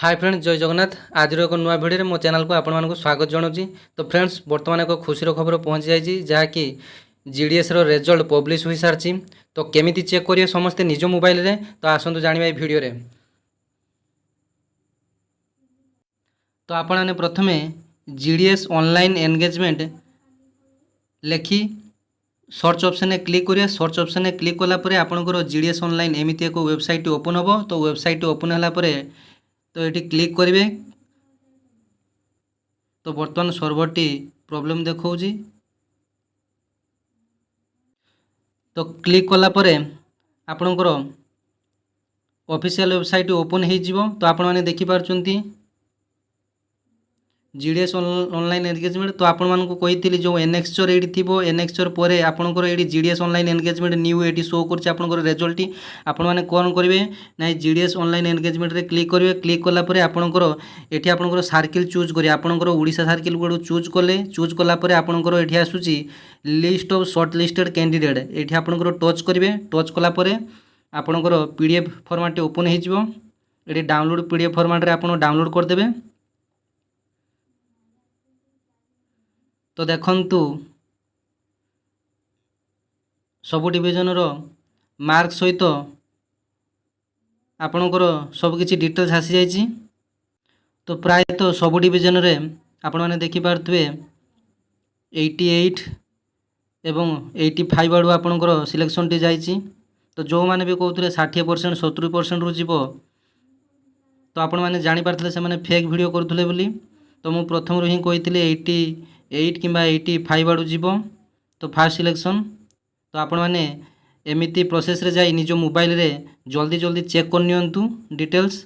Hi friends जय जगन्नाथ आज एक नुआ भिडियो मो चैनल को आपण मानक स्वागत जनाऊँगी। तो फ्रेंड्स बर्तमान एक खुशी खबर पहुँची जाइए जहाँकि जीडीएस रो रिजल्ट पब्लिश हो सारी। तो केमिति चेक करिए समस्ते निज मोबाइल रे तो आसतु जानिबा ए भिडियो रे। तो आपण माने प्रथमे जीडीएस ऑनलाइन एंगेजमेंट लेखि सर्च ऑप्शन में क्लिक करिए। सर्च ऑप्शन में क्लिक कलापर आपंकर जीडीएस ऑनलाइन एमती एक वेबसाइट ओपन हम। तो वेबसाइट ओपन होगापर तो ये क्लिक करेंगे। तो बर्तमान सर्वरटी प्रॉब्लम देखौजी। तो क्लिक कलापर आपणकर ऑफिशियल वेबसाइट ओपन हो। तो आपण मैंने देखिपार्चंती जीडीएस ऑनलाइन एंगेजमेंट। तो आपण मानक कही जो एनएक्सचर ये थो एनएक्सचर पर आपंकर ये जीडीएस ऑनलाइन एंगेजमेंट न्यू ये शो कर रिजल्ट आपण मैंने कौन करेंगे ना जीडीएस ऑनलाइन एंगेजमेंट रे क्लिक करेंगे। क्लिक कलापर आपंकर ये आपंकर सर्किल चूज करेंगे। आपंकर ओडिशा सर्किल को चूज कले चूज कलापर आपंकर ये आसूसी list of shortlisted candidate ये आपंकर टच करेंगे। टच कलापर आपंकर पीडीएफ फॉर्मेट ओपन हो डाउनलोड पीडीएफ फॉर्मेट रे आप डाउनलोड करदेवे। तो देखंतु सबु डिविजन रो मार्क सहित आपणकर सबकि डिटेल्स आसी जाइए। तो प्रायतः सबु डिविजन रे आपण मैंने देखिपारे 88 एवं 85 आड़ू आपणकर सिलेक्शन टी जाइए। तो जो मैंने भी कहते 60% 70% रू जीव तो आपण मैंने जापारे से फेक वीडियो करुले बोली। तो मुझे प्रथम रू ही कही 88 कि 85 आड़ू जीव तो फास्ट सिलेक्शन। तो आपण मैंने एमती प्रोसेस रे जाई निज मोबाइल रे जल्दी जल्दी चेक कर नियंतु डिटेल्स।